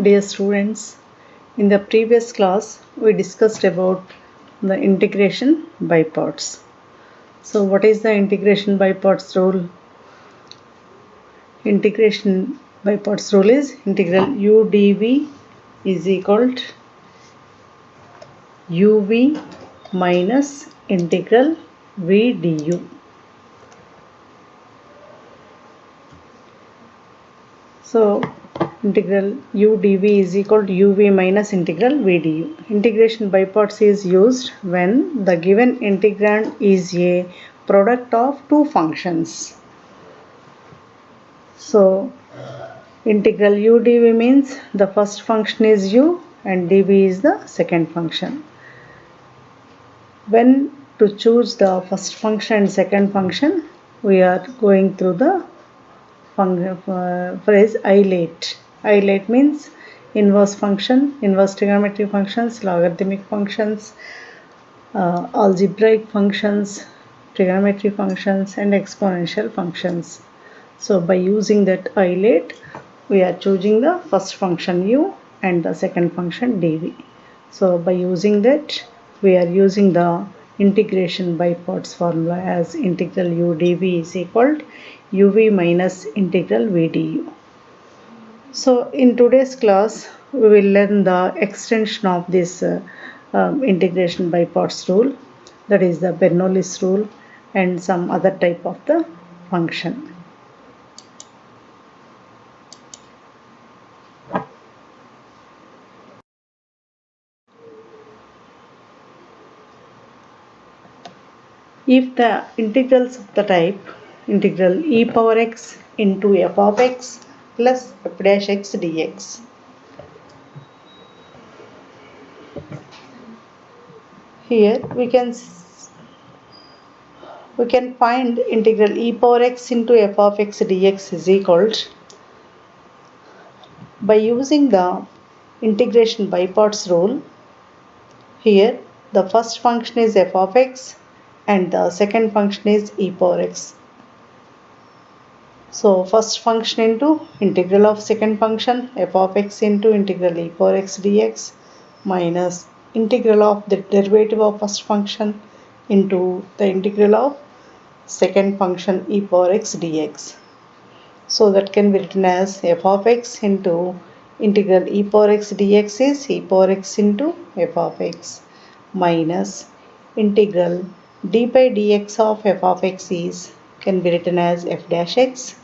Dear students, in the previous class we discussed about the integration by parts. So what is the integration by parts rule? Integration by parts rule is integral u dv is equal to uv minus integral v du. So integral u dv is equal to uv minus integral v du. Integration by parts is used when the given integrand is a product of two functions. So integral u dv means the first function is u and dv is the second function. When to choose the first function and second function, we are going through the phrase isolate. Isolate means inverse function, inverse trigonometric functions, logarithmic functions, algebraic functions, trigonometric functions and exponential functions. So by using that isolate, we are choosing the first function u and the second function dv. So by using that, we are using the integration by parts formula as integral u dv is equal to uv minus integral v du. So in today's class, we will learn the extension of this integration by parts rule, that is the Bernoulli's rule and some other type of the function. If the integrals of the type integral e power x into f of x plus f dash x dx, here we can find integral e power x into f of x dx is equal to, by using the integration by parts rule, here the first function is f of x and the second function is e power x. So first function into integral of second function f of x into integral e power x dx minus integral of the derivative of first function into the integral of second function e power x dx. So that can be written as f of x into integral e power x dx is e power x into f of x minus integral d by dx of f of x is can be written as f dash x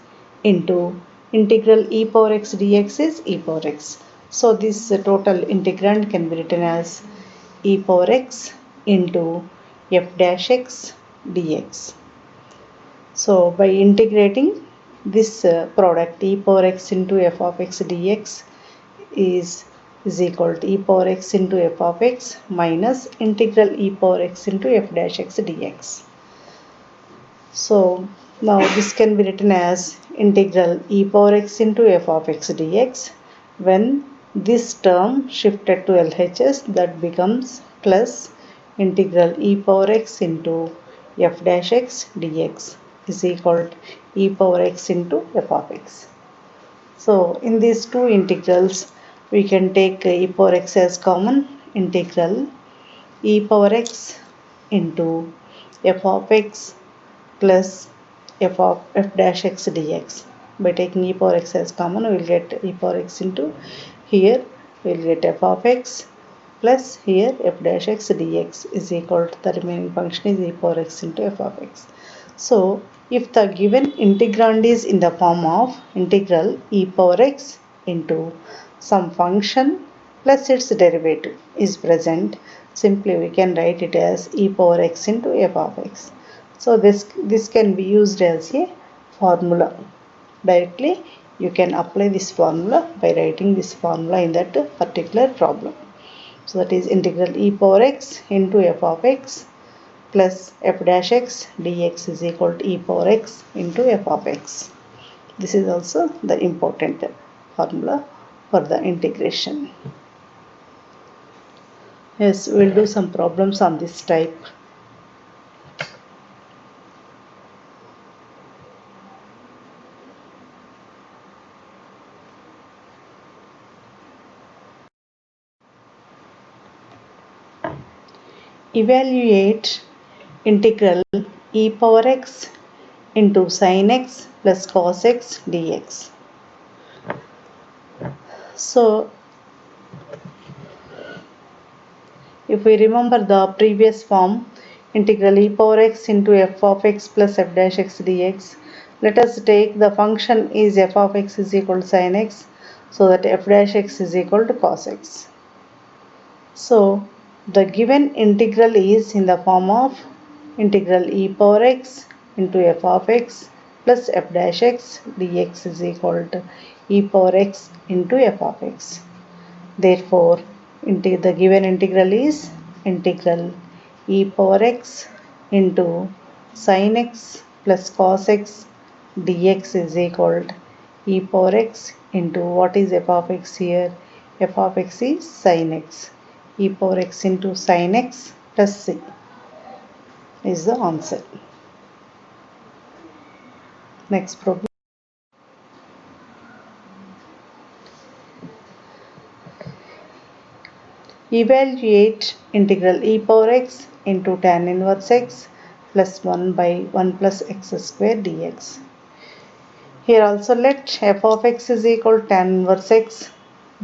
into integral e power x dx is e power x. So this total integrand can be written as e power x into f dash x dx. So by integrating this product e power x into f of x dx is equal to e power x into f of x minus integral e power x into f dash x dx. So now this can be written as integral e power x into f of x dx. When this term shifted to LHS, that becomes plus integral e power x into f dash x dx is equal to e power x into f of x. So in these two integrals, we can take e power x as common, integral e power x into f of x plus f of f dash x dx. By taking e power x as common, we will get e power x into, here we will get f of x plus here f dash x dx is equal to the remaining function is e power x into f of x. So if the given integrand is in the form of integral e power x into some function plus its derivative is present, simply we can write it as e power x into f of x. So this can be used as a formula. Directly you can apply this formula by writing this formula in that particular problem. So that is integral e power x into f of x plus f dash x dx is equal to e power x into f of x. This is also the important formula for the integration. Yes, we'll do some problems on this type. Evaluate integral e power x into sin x plus cos x dx. So, if we remember the previous form, integral e power x into f of x plus f dash x dx, let us take the function is f of x is equal to sin x, so that f dash x is equal to cos x. So, the given integral is in the form of integral e power x into f of x plus f dash x dx is equal to e power x into f of x. Therefore, the given integral is integral e power x into sin x plus cos x dx is equal to e power x into what is f of x here? F of x is sin x. E power x into sin x plus c is the answer. Next problem. Evaluate integral e power x into tan inverse x plus 1 by 1 plus x square dx. Here also let f of x is equal to tan inverse x.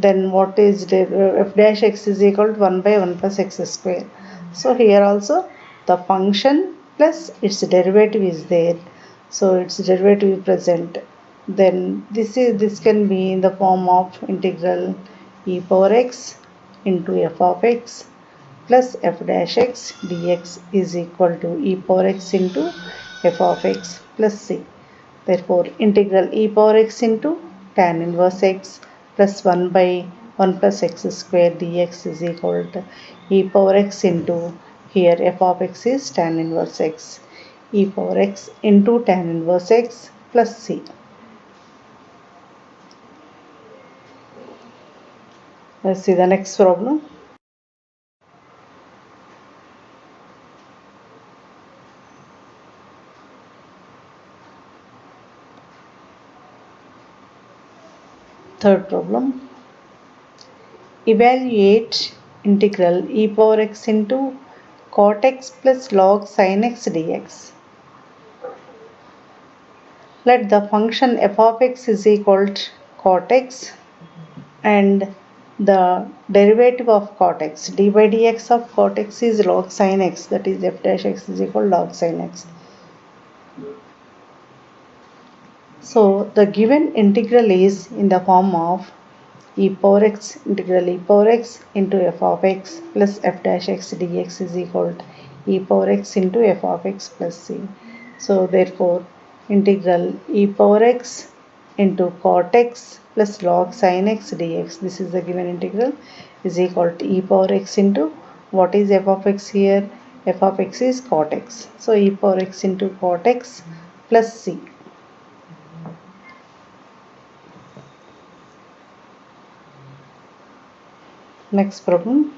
Then what is f dash x is equal to 1 by 1 plus x square. So here also the function plus its derivative is there. So its derivative is present. Then this can be in the form of integral e power x into f of x plus f dash x dx is equal to e power x into f of x plus c. Therefore, integral e power x into tan inverse x plus 1 by 1 plus x square dx is equal to e power x into, here f of x is tan inverse x, e power x into tan inverse x plus c. Let's see the next problem. Third problem. Evaluate integral e power x into cot x plus log sin x dx. Let the function f of x is equal to cot x and the derivative of cot x, d by dx of cot x is log sin x, that is f dash x is equal to log sin x. So the given integral is in the form of e power x, integral e power x into f of x plus f dash x dx is equal to e power x into f of x plus c. So therefore integral e power x into cot x plus log sin x dx, this is the given integral, is equal to e power x into what is f of x here? F of x is cot x. So e power x into cot x plus c. Next problem.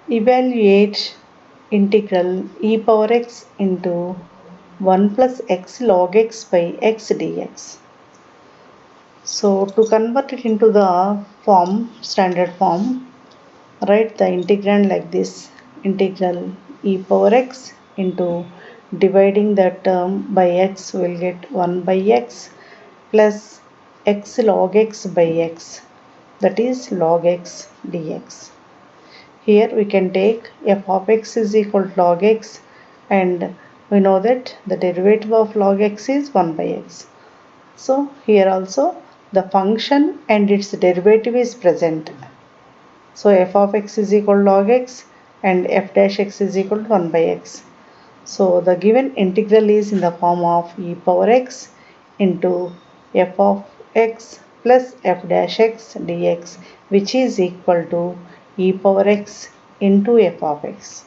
Evaluate integral e power x into 1 plus x log x by x dx. So to convert it into the form, standard form, write the integrand like this: integral e power x into, dividing that term by x will get 1 by x plus x log x by x, that is log x dx. Here we can take f of x is equal to log x, and we know that the derivative of log x is 1 by x. So here also the function and its derivative is present. So f of x is equal to log x and f dash x is equal to 1 by x. So the given integral is in the form of e power x into f of x plus f dash x dx, which is equal to e power x into f of x.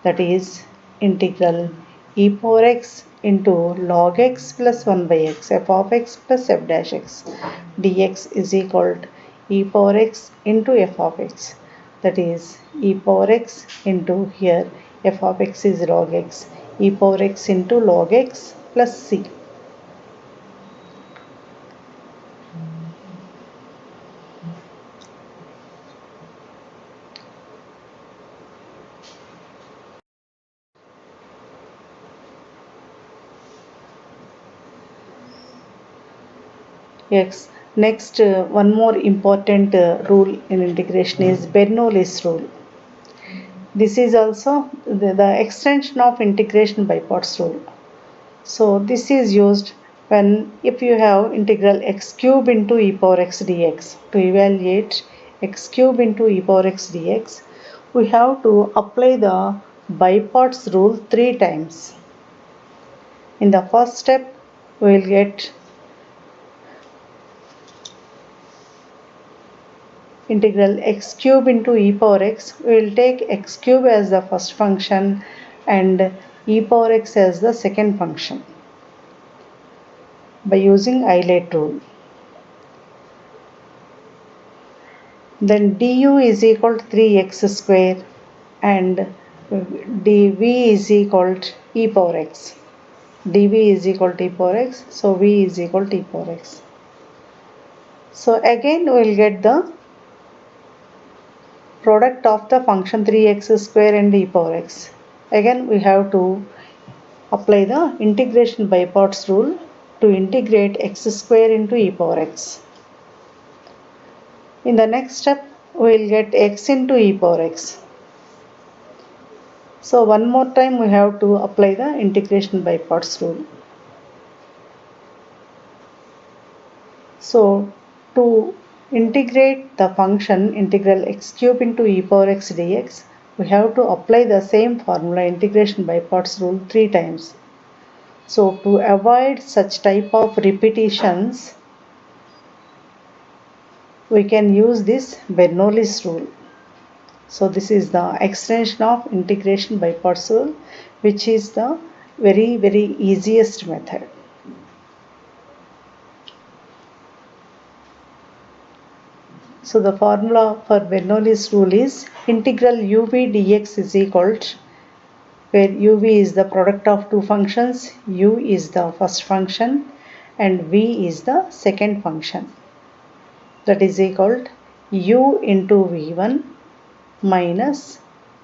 That is integral e power x into log x plus 1 by x, f of x plus f dash x dx is equal to e power x into f of x. that is e power x into here f of x is log x, e power x into log x plus c. Yes. Next, one more important rule in integration is Bernoulli's rule. This is also the extension of integration by parts rule. So this is used when if you have integral x cube into e power x dx. To evaluate x cube into e power x dx, we have to apply the by parts rule 3 times. In the first step, we will get integral x cube into e power x. We will take x cube as the first function and e power x as the second function by using highlight rule. Then du is equal to 3x square and dv is equal to e power x. dv is equal to e power x, so v is equal to e power x. So again we will get the product of the function 3x square and e power x. Again we have to apply the integration by parts rule to integrate x square into e power x. In the next step, we will get x into e power x. So one more time we have to apply the integration by parts rule. So to integrate the function integral x cube into e power x dx, we have to apply the same formula integration by parts rule 3 times. So to avoid such type of repetitions, we can use this Bernoulli's rule. So this is the extension of integration by parts rule, which is the very easiest method. So the formula for Bernoulli's rule is integral uv dx is equal to, where uv is the product of two functions, u is the first function and v is the second function. That is equal to u into v1 minus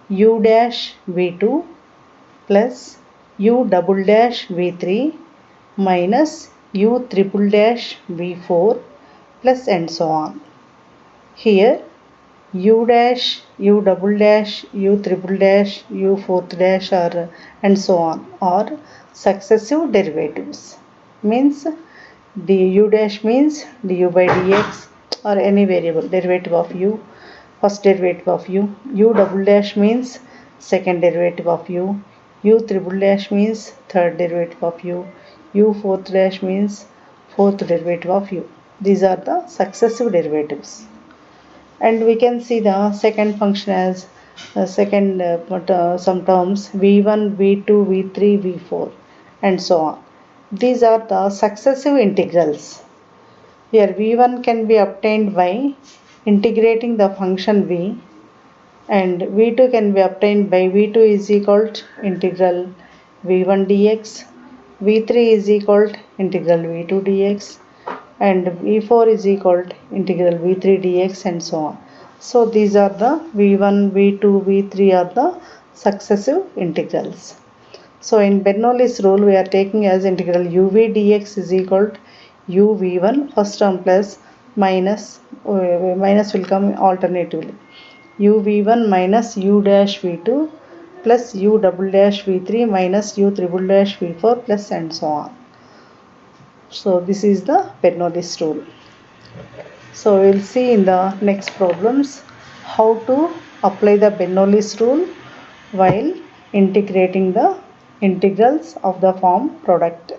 u dash v2 plus u double dash v3 minus u triple dash v4 plus and so on. Here u dash, u double dash, u triple dash, u fourth dash or and so on are successive derivatives. Means du dash means du by dx or any variable derivative of u, first derivative of u. U double dash means second derivative of u. U triple dash means third derivative of u. U fourth dash means fourth derivative of u. These are the successive derivatives. And we can see the second function as some terms v1, v2, v3, v4 and so on. These are the successive integrals. Here v1 can be obtained by integrating the function v, and v2 can be obtained by v2 is equal to integral v1 dx, v3 is equal to integral v2 dx and v4 is equal to integral v3 dx and so on. So these are the v1, v2, v3 are the successive integrals. So in Bernoulli's rule we are taking as integral uv dx is equal to uv1 first term plus minus will come alternatively uv1 minus u dash v2 plus u double dash v3 minus u triple dash v4 plus and so on. So this is the Bernoulli's rule. So we will see in the next problems how to apply the Bernoulli's rule while integrating the integrals of the form product.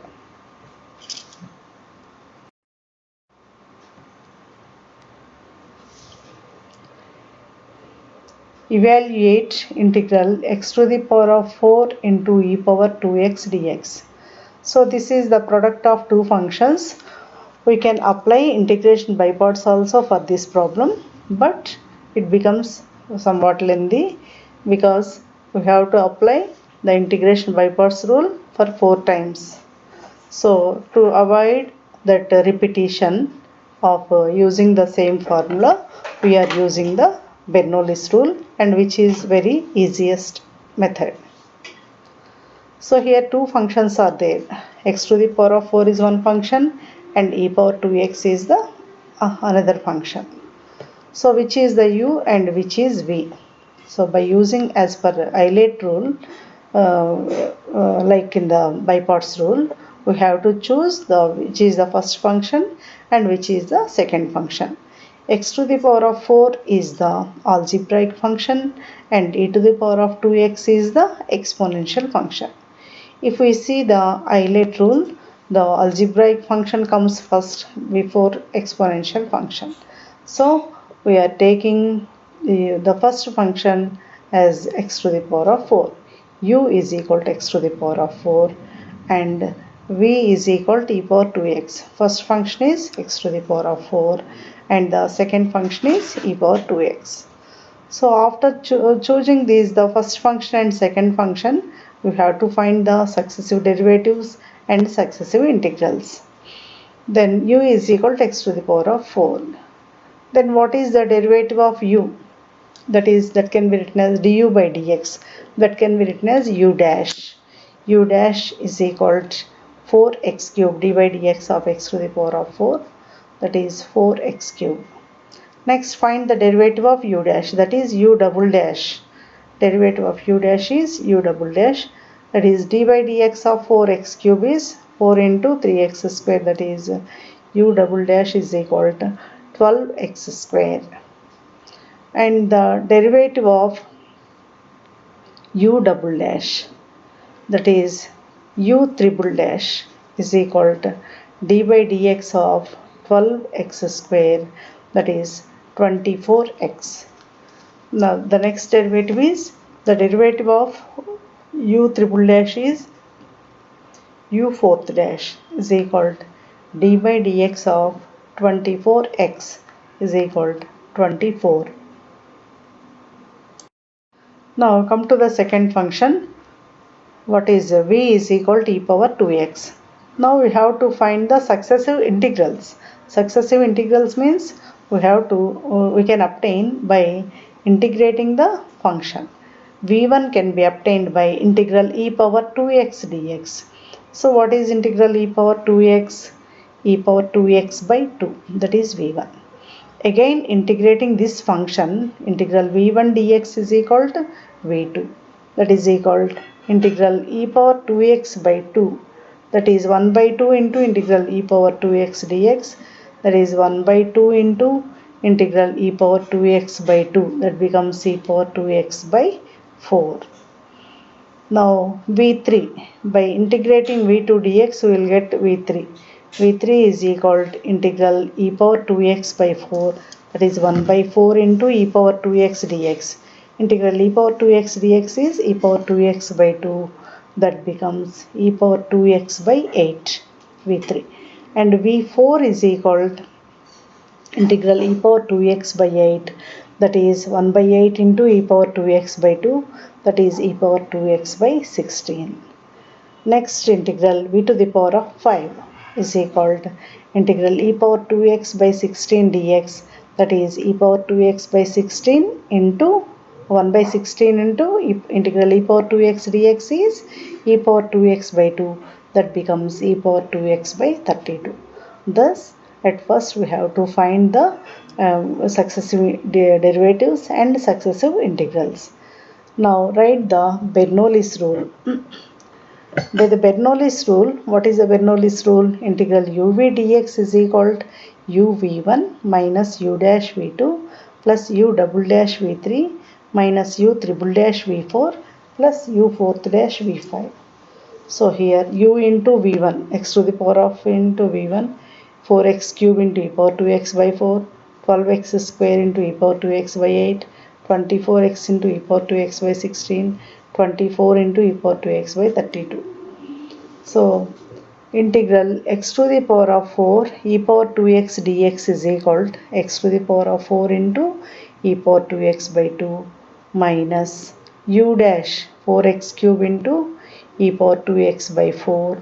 Evaluate integral x to the power of 4 into e power 2x dx. So this is the product of two functions. We can apply integration by parts also for this problem, but it becomes somewhat lengthy because we have to apply the integration by parts rule for 4 times. So to avoid that repetition of using the same formula, we are using the Bernoulli's rule, and which is very easiest method. So here two functions are there. X to the power of 4 is one function and e power 2x is the another function. So which is the u and which is v? So by using as per Eilert rule, like in the by parts rule, we have to choose the which is the first function and which is the second function. X to the power of 4 is the algebraic function and e to the power of 2x is the exponential function. If we see the Eilert rule, the algebraic function comes first before exponential function. So we are taking the first function as x to the power of 4. U is equal to x to the power of 4 and v is equal to e power 2x. First function is x to the power of 4 and the second function is e power 2x. So after choosing these, the first function and second function, we have to find the successive derivatives and successive integrals. Then u is equal to x to the power of 4. Then what is the derivative of u? That can be written as du by dx. That can be written as u dash. U dash is equal to 4x cube d by dx of x to the power of 4. That is 4x cube. Next, find the derivative of u dash, that is u double dash. Derivative of u dash is u double dash, that is d by dx of 4x cube is 4 into 3x square, that is u double dash is equal to 12x square. And the derivative of u double dash, that is u triple dash is equal to d by dx of 12x square, that is 24x. Now the next derivative is the derivative of u triple dash is u fourth dash is equal to d by dx of 24x is equal to 24. Now come to the second function. What is v is equal to e power 2x. Now we have to find the successive integrals. Successive integrals means we can obtain by integrating the function. v1 can be obtained by integral e power 2x dx. So what is integral e power 2x? E power 2x by 2, that is v1. Again integrating this function, integral v1 dx is equal to v2, that is equal to integral e power 2x by 2, that is 1 by 2 into integral e power 2x dx, that is 1 by 2 into integral e power 2x by 2, that becomes e power 2x by 4. Now v3, by integrating v2 dx we will get v3. v3 is equal to integral e power 2x by 4, that is 1 by 4 into e power 2x dx. Integral e power 2x dx is e power 2x by 2, that becomes e power 2x by 8, v3. And v4 is equal to integral e power 2x by 8, that is 1 by 8 into e power 2x by 2, that is e power 2x by 16. Next, integral v to the power of 5 is equal to integral e power 2x by 16 dx, that is e power 2x by 16 into 1 by 16 into integral e power 2x dx is e power 2x by 2, that becomes e power 2x by 32. Thus, at first we have to find the successive derivatives and successive integrals. Now write the Bernoulli's rule. By the Bernoulli's rule, what is the Bernoulli's rule? Integral uv dx is equal to uv1 minus u dash v2 plus u double dash v3 minus u triple dash v4 plus u fourth dash v5. So here u into v1, x to the power of into v1, 4x cube into e power 2x by 4, 12x square into e power 2x by 8, 24x into e power 2x by 16, 24 into e power 2x by 32. So integral x to the power of 4 e power 2x dx is equal to x to the power of 4 into e power 2x by 2 minus u dash 4x cube into e power 2x by 4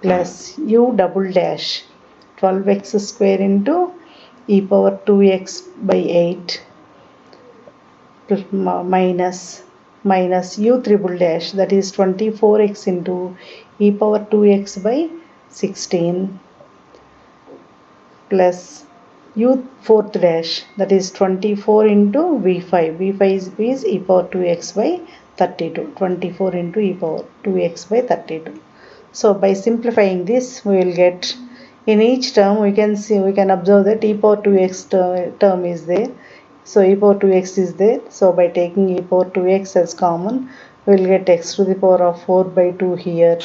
plus u double dash 12x square into e power 2x by 8 minus u triple dash, that is 24x into e power 2x by 16 plus u fourth dash, that is 24 into v5 is e power 2x by 32, 24 into e power 2x by 32. So by simplifying this we will get, in each term we can observe that e power 2x term is there. So e power 2x is there. So by taking e power 2x as common, we will get x to the power of 4 by 2 here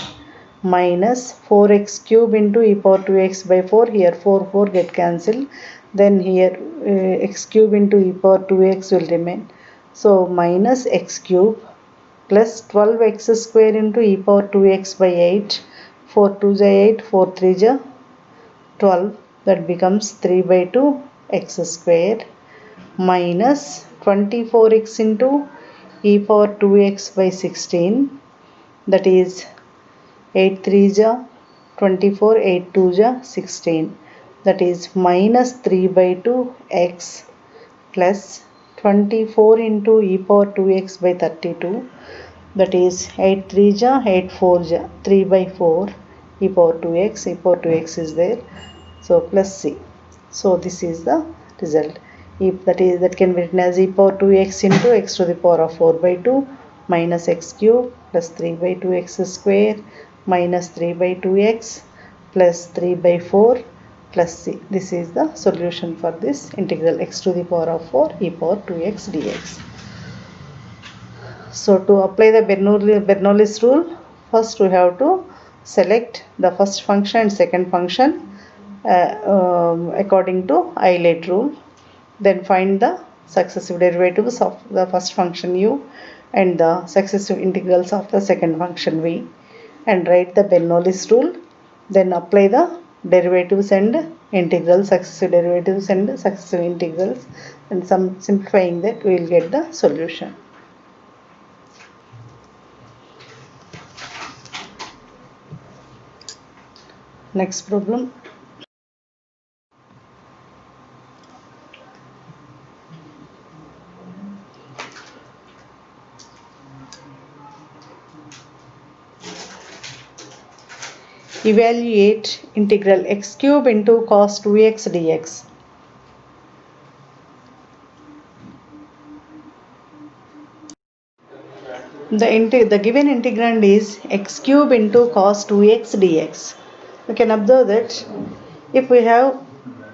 minus 4x cube into e power 2x by 4. Here 4 get cancelled. Then here x cube into e power 2x will remain. So minus x cube plus 12x square into e power 2x by 8. 4 2 is 8, 4 3 is 12. That becomes 3 by 2 x square minus 24x into e power 2x by 16, that is 8 3 is 24, 8 2 is 16, that is minus 3 by 2 x plus 24 into e power 2x by 32, that is 8 3 is 8 4 is 3 by 4 e power 2x, e power 2x is there. So plus c. So this is the result. If that can be written as e power 2x into x to the power of 4 by 2 minus x cube plus 3 by 2x square minus 3 by 2x plus 3 by 4 plus c. This is the solution for this integral x to the power of 4 e power 2x dx. So to apply the Bernoulli's rule, first we have to select the first function and second function according to Eilert rule. Then find the successive derivatives of the first function u and the successive integrals of the second function v, and write the Bernoulli's rule. Then apply the derivatives and integrals, successive derivatives and successive integrals, and some simplifying that we will get the solution. Next problem. Evaluate integral x cube into cos 2x dx. The given integrand is x cube into cos 2x dx. We can observe that if we have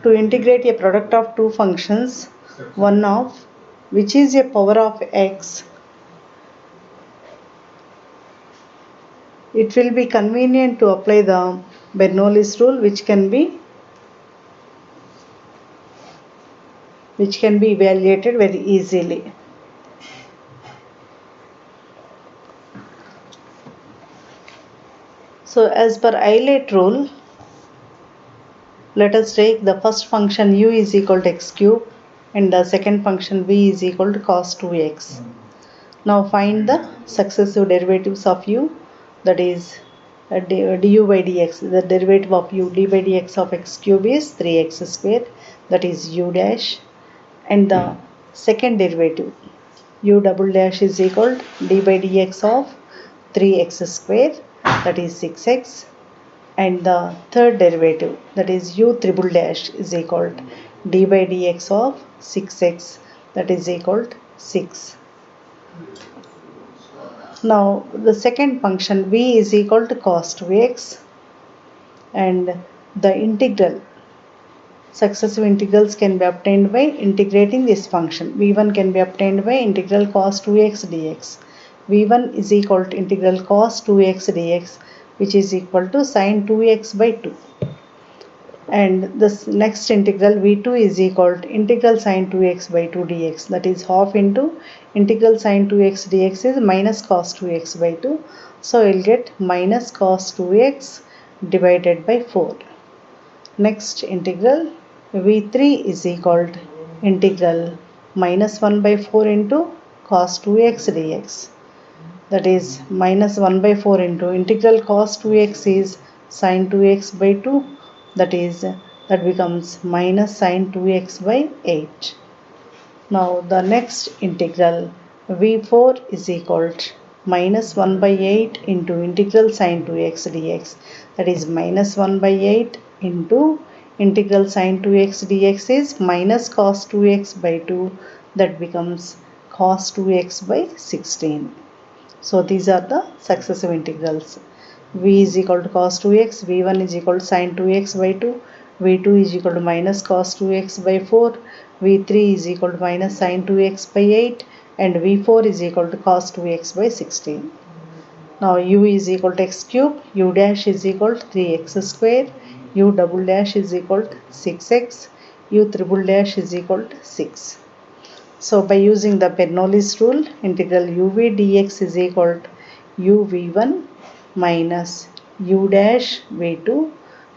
to integrate a product of two functions, one of which is a power of x, it will be convenient to apply the Bernoulli's rule, which can be evaluated very easily. So as per Eilert rule, let us take the first function u is equal to x cube and the second function v is equal to cos 2x. Now find the successive derivatives of u, that is du by dx. The derivative of u d by dx of x cube is 3x square, that is u dash, and the second derivative u double dash is equal to d by dx of 3x square, that is 6x, and the third derivative, that is u triple dash, is equal to d by dx of 6x, that is equal to 6. Now the second function v is equal to cos 2x, and the integral successive integrals can be obtained by integrating this function. v1 can be obtained by integral cos 2x dx. v1 is equal to integral cos 2x dx, which is equal to sin 2x by 2. And this next integral v2 is equal to integral sin 2x by 2 dx, that is half into integral sin 2x dx is minus cos 2x by 2. So we'll get minus cos 2x divided by 4. Next integral v3 is equal to integral minus 1 by 4 into cos 2x dx. That is minus 1 by 4 into integral cos 2x is sin 2x by 2. That becomes minus sin 2x by 8. Now the next integral v4 is equal to minus 1 by 8 into integral sin 2x dx. That is minus 1 by 8 into integral sin 2x dx is minus cos 2x by 2. That becomes cos 2x by 16. So these are the successive integrals. V is equal to cos 2x, V1 is equal to sin 2x by 2, V2 is equal to minus cos 2x by 4, V3 is equal to minus sin 2x by 8, and V4 is equal to cos 2x by 16. Now u is equal to x cube, u dash is equal to 3x square, u double dash is equal to 6x, u triple dash is equal to 6. So by using the Bernoulli's rule, integral uv dx is equal to uv1 minus u dash v2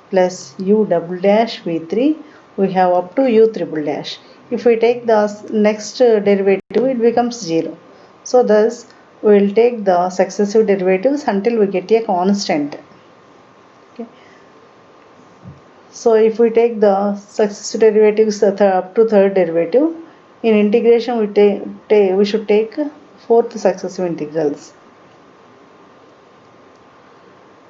plus u double dash v3. We have up to u triple dash. If we take the next derivative, it becomes 0. So thus we will take the successive derivatives until we get a constant. Okay. So if we take the successive derivatives up to third derivative, in integration we should take fourth successive integrals.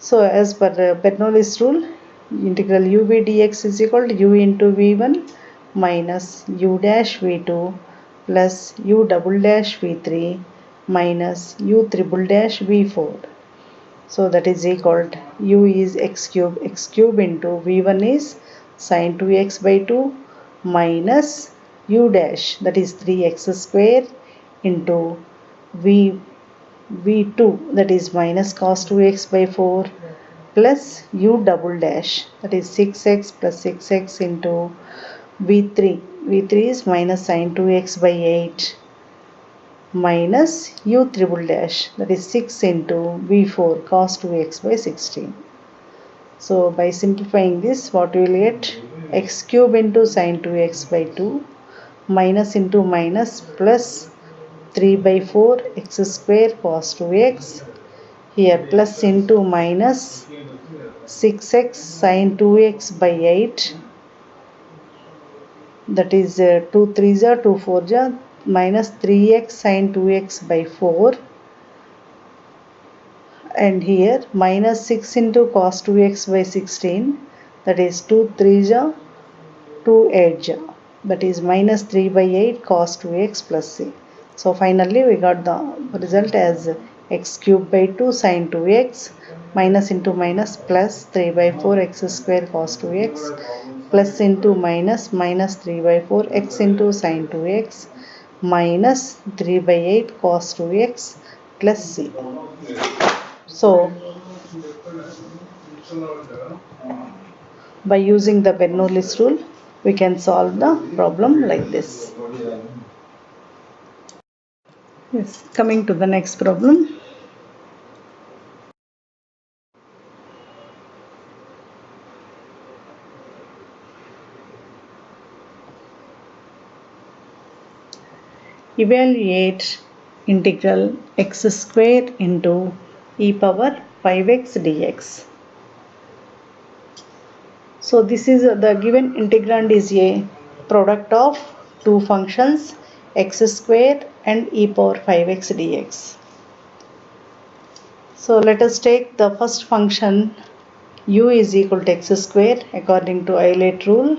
So as per Bernoulli's rule, integral uv dx is equal to u into v1 minus u dash v2 plus u double dash v3 minus u triple dash v4. So that is equal to u is x cube into v1 is sin 2x by 2 minus u dash, that is 3x square, into v2, that is minus cos 2x by 4, plus u double dash, that is 6x plus 6x, into v3 is minus sin 2x by 8 minus u triple dash, that is 6 into v4 cos 2x by 16. So by simplifying this, what we will get? X cube into sin 2x by 2 minus into minus plus 3 by 4 x square cos 2x. Here plus into minus 6x sin 2x by 8, that is 2 3 ja 2 4 ja, minus 3x sin 2x by 4, and here minus 6 into cos 2x by 16, that is 2 3 ja 2 8 ja, that is minus 3 by 8 cos 2x plus c. So finally we got the result as x cube by 2 sin 2x minus into minus plus 3 by 4 x square cos 2x plus into minus 3 by 4 x into sin 2x minus 3 by 8 cos 2x plus c. So by using the Bernoulli's rule, we can solve the problem like this. Yes, coming to the next problem. Evaluate integral x square into e power 5x dx. So this is the given integrand is a product of two functions x square and e power 5x dx. So let us take the first function u is equal to x square according to Euler rule.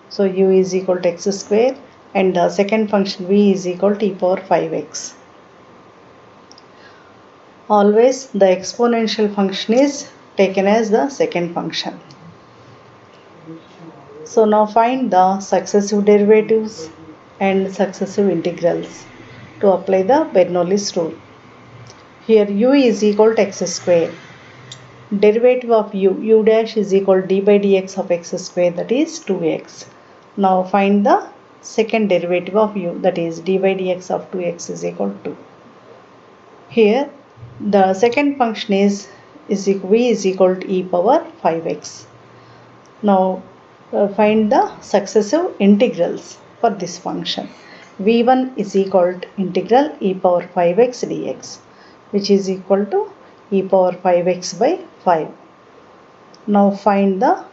So u is equal to x square, and the second function v is equal to e power 5x. Always the exponential function is taken as the second function. So now find the successive derivatives and successive integrals to apply the Bernoulli's rule. Here u is equal to x square. Derivative of u dash is equal to d by dx of x square, that is 2x. Now find the second derivative of u, that is d by dx of 2x is equal to 2. Here the second function is v is equal to e power 5x. Now find the successive integrals for this function. v1 is equal to integral e power 5x dx, which is equal to e power 5x by 5. Now find the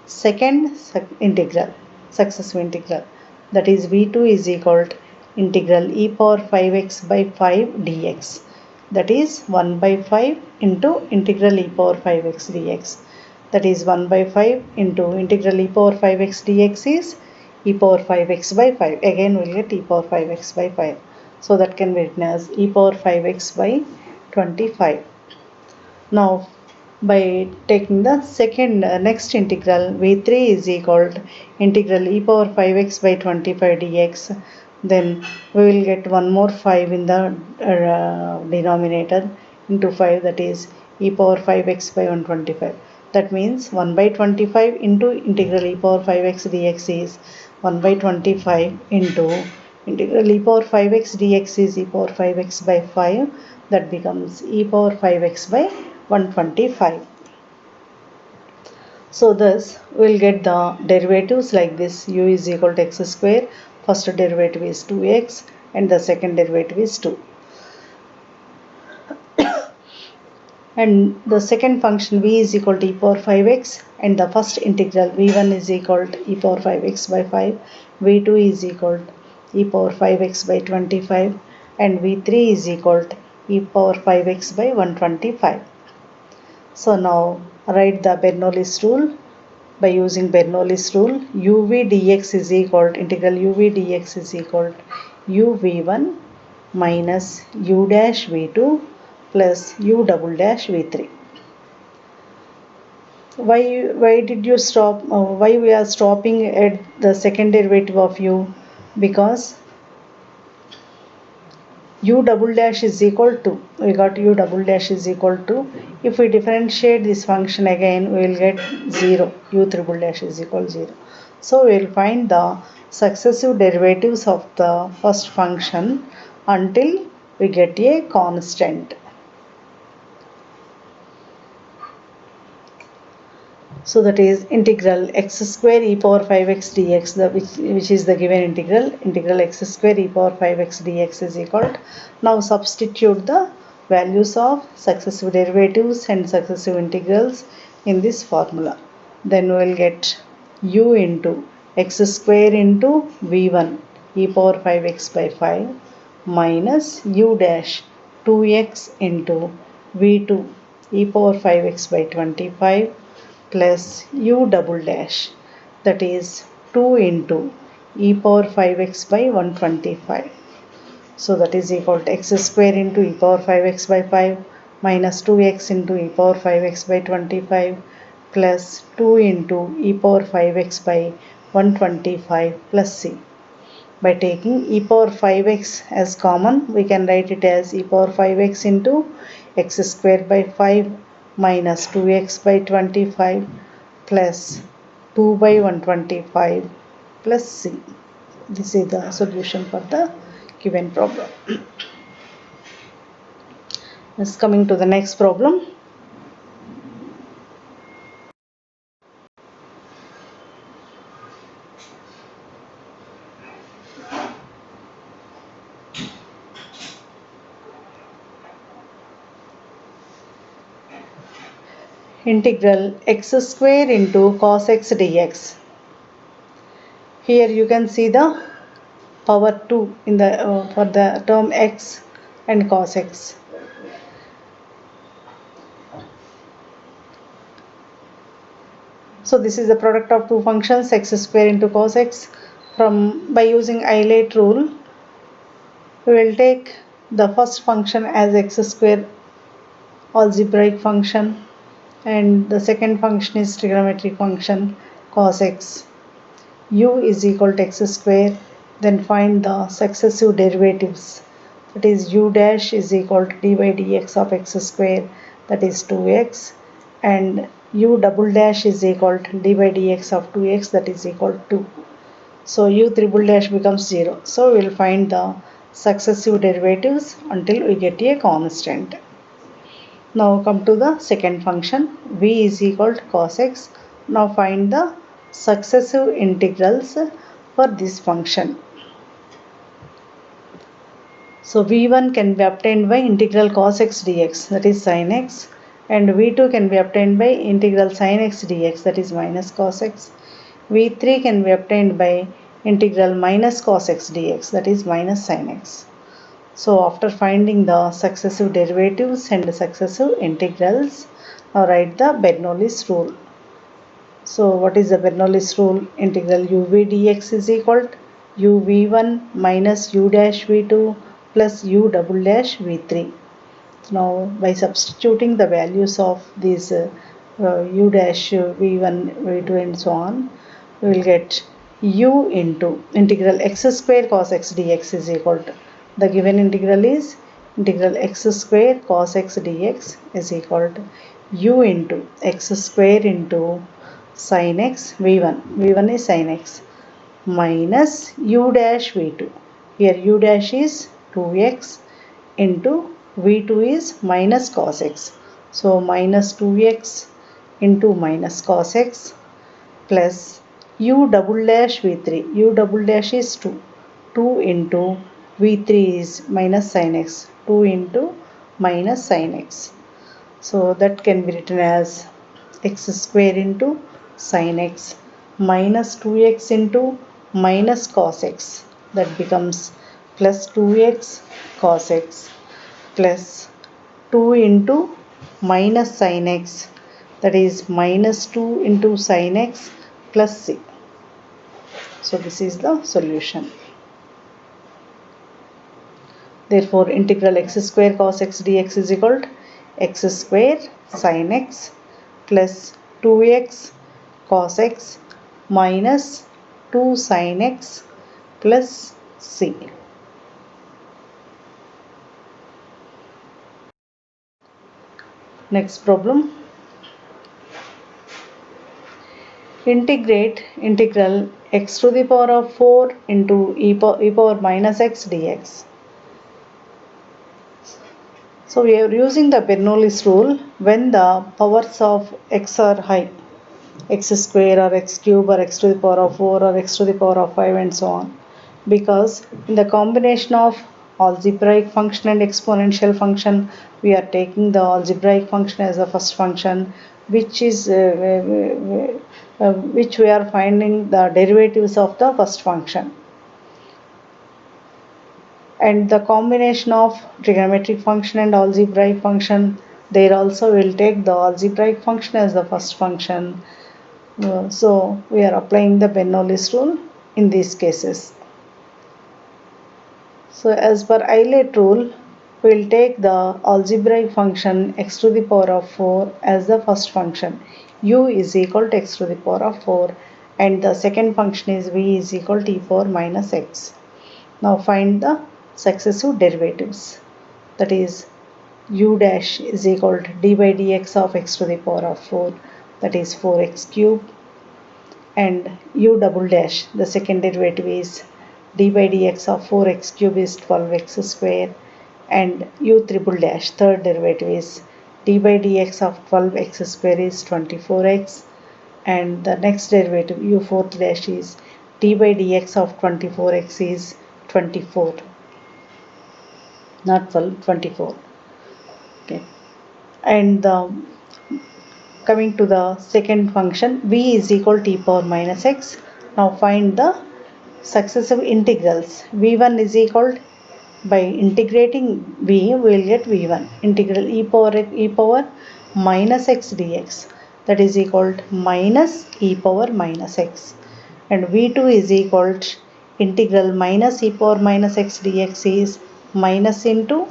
second integral, successive integral, that is v2 is equal to integral e power 5x by 5 dx, that is 1 by 5 into integral e power 5x dx, that is 1 by 5 into integral e power 5x dx is e power 5x by 5. Again we will get e power 5x by 5. So that can be written as e power 5x by 25. Now by taking the second next integral, v3 is equal to integral e power 5x by 25 dx, then we will get one more 5 in the denominator into 5, that is e power 5x by 125. That means 1 by 25 into integral e power 5x dx is 1 by 25 into integral e power 5x dx is e power 5x by 5, that becomes e power 5x by 125. So thus we will get the derivatives like this: u is equal to x square, first derivative is 2x and the second derivative is 2. And the second function v is equal to e power 5x, and the first integral v1 is equal to e power 5x by 5, v2 is equal to e power 5x by 25, and v3 is equal to e power 5x by 125. So now write the Bernoulli's rule. By using Bernoulli's rule, uv dx is equal to integral uv dx is equal to u v1 minus u dash v2 plus u double dash v3. Why did you stop? Why we are stopping at the second derivative of u? Because u double dash is equal to, we got u double dash is equal to, if we differentiate this function again we will get 0, u triple dash is equal to 0. So we will find the successive derivatives of the first function until we get a constant. So that is integral x square e power 5x dx, which is the given integral x square e power 5x dx is equal to, now substitute the values of successive derivatives and successive integrals in this formula. Then we will get u into x square into v1 e power 5x by 5 minus u dash 2x into v2 e power 5x by 25 plus u double dash, that is 2 into e power 5x by 125. So that is equal to x square into e power 5x by 5 minus 2x into e power 5x by 25 plus 2 into e power 5x by 125 plus c. By taking e power 5x as common, we can write it as e power 5x into x square by 5 minus 2x by 25 plus 2 by 125 plus c. This is the solution for the given problem. Let's coming to the next problem. Integral x square into cos x dx. Here you can see the power 2 in the for the term x and cos x. So this is the product of two functions x square into cos x. By using Eilert rule, we will take the first function as x square algebraic function and the second function is trigonometric function cos x. U is equal to x square, then find the successive derivatives, that is u dash is equal to d by dx of x square, that is 2x, and u double dash is equal to d by dx of 2x, that is equal to 2. So u triple dash becomes 0. So we will find the successive derivatives until we get a constant. Now come to the second function, v is equal to cos x. Now find the successive integrals for this function. So v1 can be obtained by integral cos x dx, that is sin x, and v2 can be obtained by integral sin x dx, that is minus cos x. v3 can be obtained by integral minus cos x dx, that is minus sin x. So after finding the successive derivatives and successive integrals, now write the Bernoulli's rule. So what is the Bernoulli's rule? Integral uv dx is equal to uv1 minus u dash v2 plus u double dash v3. Now by substituting the values of these u dash v1 v2 and so on, we will get u into integral x square cos x dx is equal to, the given integral is integral x square cos x dx is equal to u into x square into sin x v1 is sin x minus u dash v2. Here u dash is 2x into v2 is minus cos x. So minus 2x into minus cos x plus u double dash v3. U double dash is 2. 2 into v3 is minus sin x. 2 into minus sin x. So that can be written as x square into sin x minus 2x into minus cos x, that becomes plus 2x cos x plus 2 into minus sin x, that is minus 2 into sin x plus c. So this is the solution. Therefore integral x square cos x dx is equal to x square sin x plus 2x cos x minus 2 sin x plus c. Next problem. Integrate integral x to the power of 4 into e power minus x dx. So we are using the Bernoulli's rule when the powers of x are high, x square or x cube or x to the power of 4 or x to the power of 5 and so on, because in the combination of algebraic function and exponential function, we are taking the algebraic function as the first function, which we are finding the derivatives of the first function, and the combination of trigonometric function and algebraic function, there also will take the algebraic function as the first function. So we are applying the Bernoulli's rule in these cases. So as per Euler's rule, we will take the algebraic function x to the power of 4 as the first function. U is equal to x to the power of 4, and the second function is v is equal to e power minus x. Now find the successive derivatives. That is u dash is equal to d by dx of x to the power of 4, that is 4x cube, and u double dash, the second derivative is d by dx of 4x cube is 12x square, and u triple dash, third derivative is d by dx of 12x square is 24x, and the next derivative u fourth dash is d by dx of 24x is 24, not 12, 24. Okay, and coming to the second function, v is equal to e power minus x. Now find the successive integrals. v1 is equal to, by integrating v, we will get v1 integral e power minus x dx, that is equal to minus e power minus x, and v2 is equal to integral minus e power minus x dx is minus into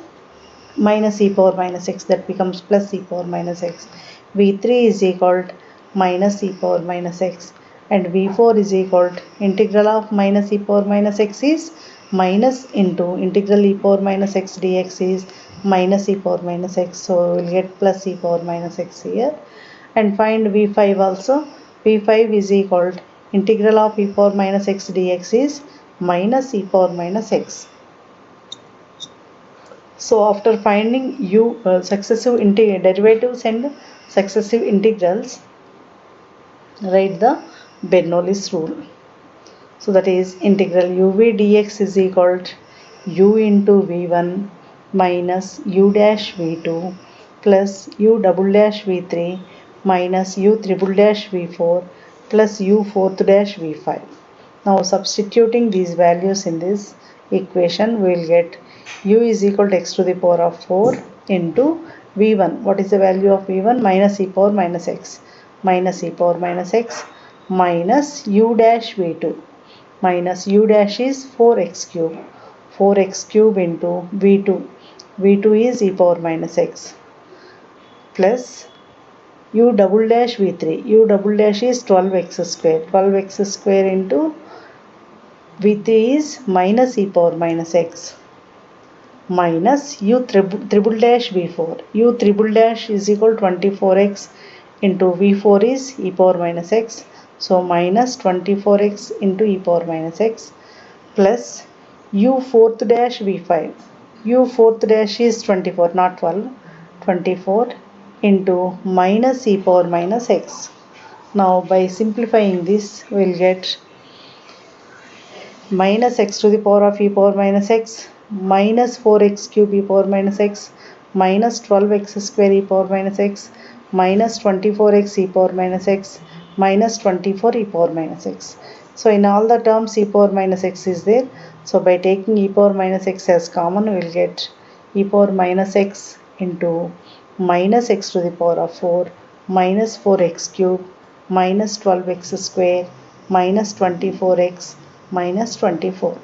minus e power minus x, that becomes plus e power minus x. v3 is equal to minus e power minus x, and v4 is equal to integral of minus e power minus x is minus into integral e power minus x dx is minus e power minus x, so we will get plus e power minus x here. And find v5 also. v5 is equal to integral of e power minus x dx is minus e power minus x. So after finding successive derivatives and successive integrals, write the Bernoulli's rule. So that is integral uv dx is equal to u into v1 minus u dash v2 plus u double dash v3 minus u triple dash v4 plus u fourth dash v5. Now substituting these values in this equation, we will get u is equal to x to the power of 4 into v1. What is the value of v1? Minus e power minus x. Minus e power minus x minus u dash v2 minus u dash is 4x cube. 4x cube into v2. v2 is e power minus x plus u double dash v3. u double dash is 12x square. 12x square into v3 is minus e power minus x minus u triple dash v4. u triple dash is equal to 24x into v4 is e power minus x. So minus 24x into e power minus x plus u fourth dash v5. u fourth dash is 24, not 12. 24 into minus e power minus x. Now by simplifying this, we will get minus x to the power of e power minus x minus 4x cube e power minus x minus 12x square e power minus x minus 24x e power minus x minus 24 e power minus x. So in all the terms e power minus x is there. So by taking e power minus x as common, we will get e power minus x into minus x to the power of 4 minus 4x cube minus 12x square minus 24x minus 24.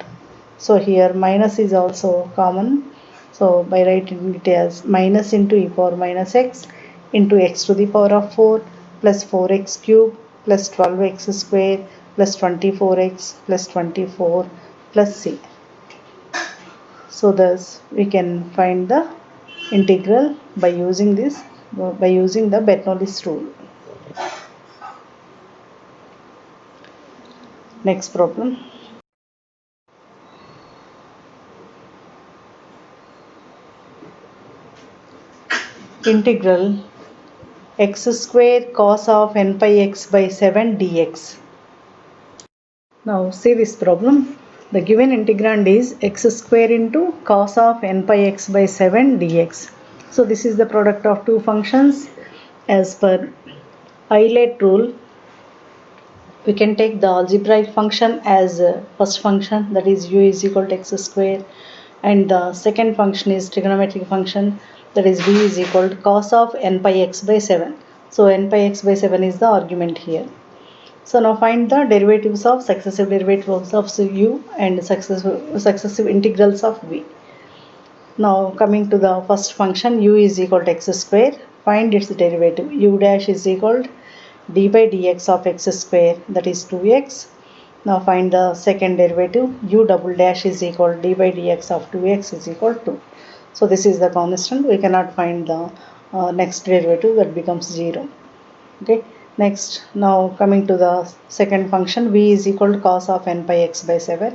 So here minus is also common. So by writing it as minus into e power minus x into x to the power of 4 plus 4x cube plus 12x square plus 24x plus 24 plus c. So thus we can find the integral by using the Bernoulli's rule. Next problem. Integral x square cos of n pi x by 7 dx. Now see this problem. The given integrand is x square into cos of n pi x by 7 dx. So this is the product of two functions. As per Euler rule, we can take the algebraic function as first function, that is u is equal to x square, and the second function is trigonometric function, that is v is equal to cos of n pi x by 7. So n pi x by 7 is the argument here. So now find the derivatives of successive derivatives of u and successive integrals of v. Now coming to the first function, u is equal to x square, find its derivative. U dash is equal to d by dx of x square, that is 2x. Now find the second derivative. U double dash is equal to d by dx of 2x is equal to 2. So this is the constant. We cannot find the next derivative, that becomes 0. Okay. Next, now coming to the second function, v is equal to cos of n pi x by 7.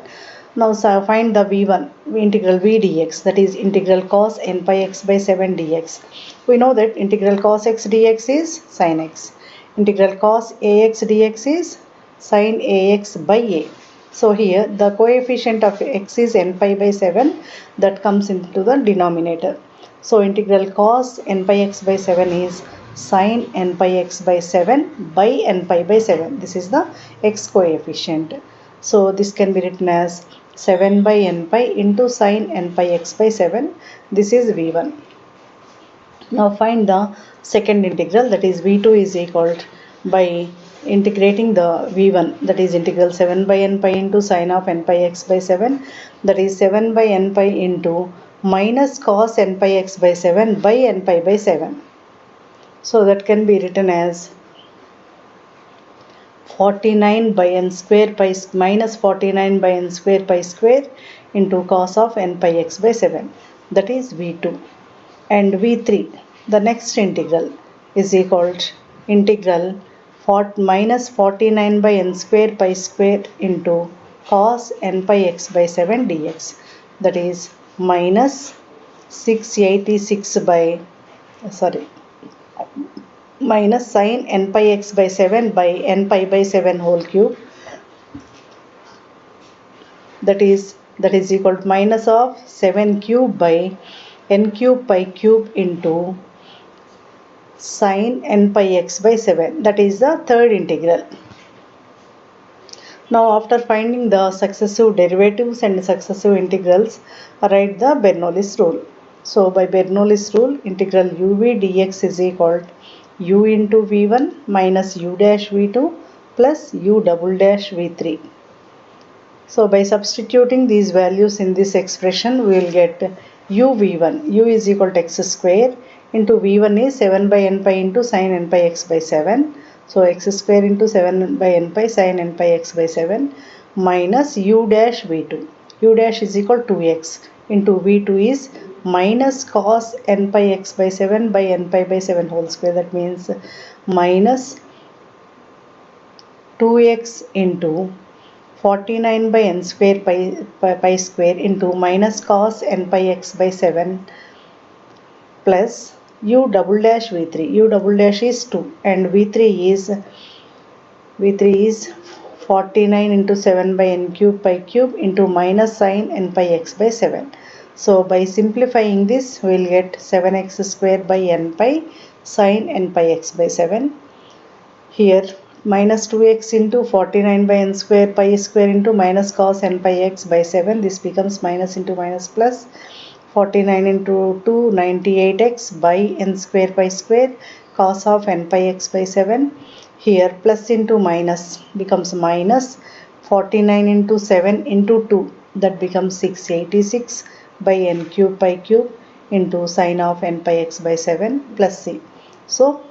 Now find the v1, integral v dx, that is integral cos n pi x by 7 dx. We know that integral cos x dx is sin x. Integral cos ax dx is sin ax by a. So here the coefficient of x is n pi by 7, that comes into the denominator. So integral cos n pi x by 7 is sin n pi x by 7 by n pi by 7. This is the x coefficient. So this can be written as 7 by n pi into sin n pi x by 7. This is v1. Now find the second integral, that is v2 is equal to, by integrating the v1, that is integral 7 by n pi into sin of n pi x by 7, that is 7 by n pi into minus cos n pi x by 7 by n pi by 7. So that can be written as 49 by n square pi minus 49 by n square pi square into cos of n pi x by 7, that is v2. And v3, the next integral, is equal to integral minus 49 by n square pi square into cos n pi x by 7 dx, that is minus 686 by minus sin n pi x by 7 by n pi by 7 whole cube, that is that is equal to minus of 7 cube by n cube pi cube into sin n pi x by 7. That is the third integral. Now after finding the successive derivatives and successive integrals, write the Bernoulli's rule. So by Bernoulli's rule, integral uv dx is equal to u into v1 minus u dash v2 plus u double dash v3. So by substituting these values in this expression, we will get u v1. U is equal to x square into v1 is 7 by n pi into sin n pi x by 7. So x square into 7 by n pi sin n pi x by 7 minus u dash v2. U dash is equal to 2x into v2 is minus cos n pi x by 7 by n pi by 7 whole square. That means minus 2x into 49 by n square pi square into minus cos n pi x by 7 plus u double dash v3. U double dash is 2 and v3 is 49 into 7 by n cube pi cube into minus sin n pi x by 7. So by simplifying this, we will get 7x square by n pi sin n pi x by 7. Here minus 2x into 49 by n square pi square into minus cos n pi x by 7. This becomes minus into minus plus 49 into 2 98x by n square pi square cos of n pi x by 7. Here plus into minus becomes minus 49 into 7 into 2, that becomes 686 by n cube pi cube into sin of n pi x by 7 plus c. So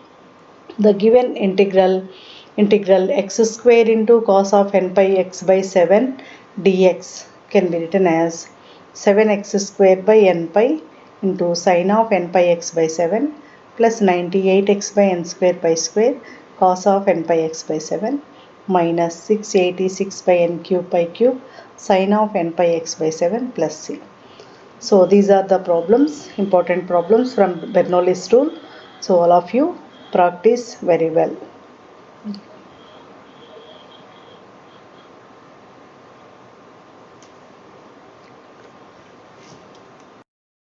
the given integral x square into cos of n pi x by 7 dx can be written as 7x square by n pi into sin of n pi x by 7 plus 98x by n square pi square cos of n pi x by 7 minus 686 by n cube pi cube sin of n pi x by 7 plus c. So these are the problems, important problems from Bernoulli's rule. So all of you practice very well.